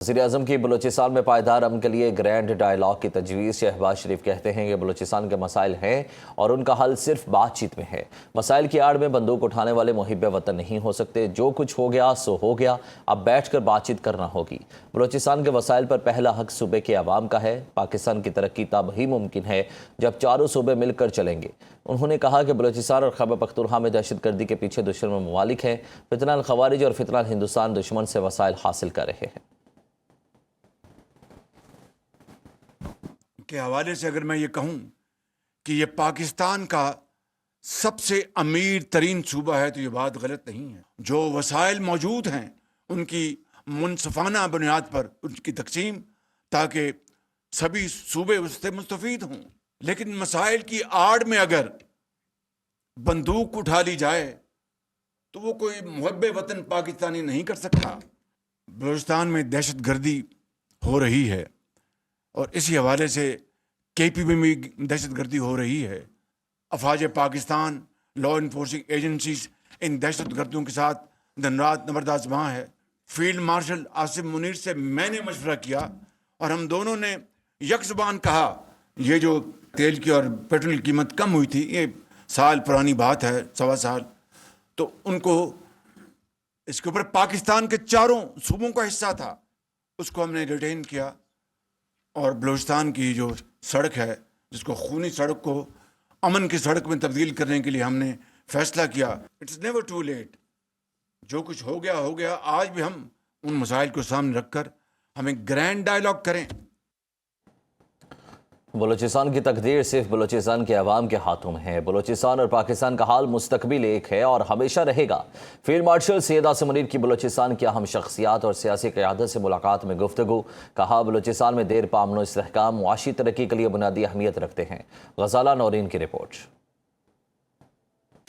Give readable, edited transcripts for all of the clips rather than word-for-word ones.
वज़ीर-ए-आज़म की बलूचिस्तान में पायदार अमन के लिए ग्रैंड डायलॉग की तजवीज़। शहबाज शरीफ कहते हैं कि बलूचिस्तान के मसाइल हैं और उनका हल सिर्फ बातचीत में है। मसाइल की आड़ में बंदूक उठाने वाले मुहिब्बे वतन नहीं हो सकते। जो कुछ हो गया सो हो गया, अब बैठ कर बातचीत करना होगी। बलूचिस्तान के वसाइल पर पहला हक सूबे के अवाम का है। पाकिस्तान की तरक्की तब ही मुमकिन है जब चारों सूबे मिलकर चलेंगे। उन्होंने कहा कि बलूचिस्तान और खैबर पख्तूनख्वा में दहशतगर्दी के पीछे दुश्मन ममालिक हैं। फितनाल खवारिज और फितनाल हिंदुस्तान दुश्मन से वसाइल हासिल कर रहे हैं। के हवाले से अगर मैं ये कहूँ कि ये पाकिस्तान का सबसे अमीर तरीन सूबा है तो ये बात गलत नहीं है। जो वसाइल मौजूद हैं उनकी मुनसफाना बुनियाद पर उनकी तकसीम ताकि सभी सूबे उससे मुस्तफीद हों। लेकिन मसाइल की आड़ में अगर बंदूक उठा ली जाए तो वो कोई मुहब्बे वतन पाकिस्तानी नहीं कर सकता। बलूचिस्तान में दहशत गर्दी हो रही है और इसी हवाले से KPB में दहशत गर्दी हो रही है। अफवाज पाकिस्तान, लॉ इन्फोर्सिंग एजेंसीज इन दहशत गर्दियों के साथ दिन रात नबरदाज़ है। फील्ड मार्शल आसिफ मुनीर से मैंने मशवरा किया और हम दोनों ने यकजुबान कहा ये जो तेल की और पेट्रोल की कीमत कम हुई थी, ये साल पुरानी बात है, 1.25 साल, तो उनको इसके ऊपर पाकिस्तान के चारों सूबों का हिस्सा था, उसको हमने रिटेन किया और बलूचिस्तान की जो सड़क है जिसको खूनी सड़क को अमन की सड़क में तब्दील करने के लिए हमने फैसला किया। It's never too late. जो कुछ हो गया। आज भी हम उन मसाइल को सामने रखकर हमें ग्रैंड डायलॉग करें। बलूचिस्तान की तकदीर सिर्फ बलूचिस्तान के अवाम के हाथों में है। बलूचिस्तान और पाकिस्तान का हाल मुस्तकबिल एक है और हमेशा रहेगा। फील्ड मार्शल सैयद आसिम मुनीर की बलूचिस्तान की अहम शख्सियात और सियासी क़यादत से मुलाकात में गुफ्तगू। कहा बलूचिस्तान में देर पा अमन व इस्तेहकाम मुआशी तरक्की के लिए बुनियादी अहमियत रखते हैं। गजाला नौरीन की report.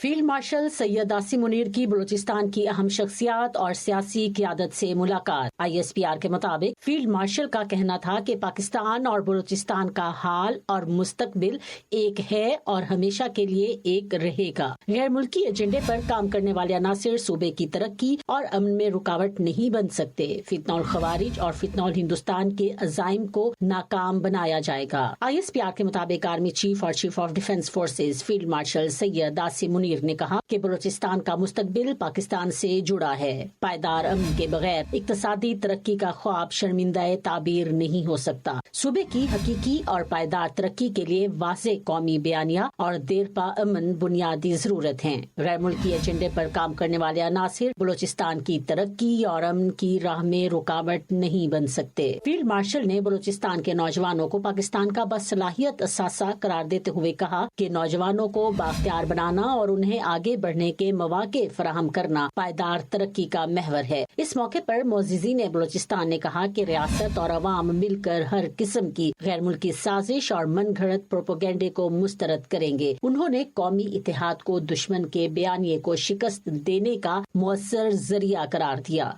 Field marshal Syed Asim Munir की बलूचिस्तान की अहम शख्सियात और सियासी क़यादत से मुलाकात। ISPR के मुताबिक फील्ड मार्शल का कहना था कि पाकिस्तान और बलूचिस्तान का हाल और मुस्तकबिल एक है और हमेशा के लिए एक रहेगा। गैर मुल्की एजेंडे पर काम करने वाले अनासिर सूबे की तरक्की और अमन में रुकावट नहीं बन सकते। फितनाल खवारिज और फितनाल हिंदुस्तान के अज़ाइम को नाकाम बनाया जाएगा। ISPR के मुताबिक आर्मी चीफ और chief of defence forces field marshal Syed Asim Munir ने कहा कि बलूचिस्तान का मुस्तकबिल पाकिस्तान से जुड़ा है। पायदार अमन के बगैर इक्तसादी तरक्की का ख्वाब शर्मिंदा ताबीर नहीं हो सकता। सूबे की हकीकी और पायदार तरक्की के लिए वाज़े कौमी बयानिया और देरपा अमन बुनियादी जरूरत है। गैर मुल्की एजेंडे पर काम करने वाले अनासिर बलूचिस्तान की तरक्की और अमन की राह में रुकावट नहीं बन सकते। फील्ड मार्शल ने बलूचिस्तान के नौजवानों को पाकिस्तान का बसलाहियत असासा करार देते हुए कहा कि नौजवानों को बाख्तियार बनाना और उन्हें आगे बढ़ने के मौके फराहम करना पायदार तरक्की का महवर है। इस मौके पर मोअज़्ज़िज़ीन बलूचिस्तान ने कहा कि रियासत और अवाम मिलकर हर किस्म की गैर मुल्की साजिश और मनगढ़ंत प्रोपेगेंडे को मुस्तरद करेंगे। उन्होंने कौमी इत्तेहाद को दुश्मन के बयानिए को शिकस्त देने का मुअस्सर जरिया करार दिया।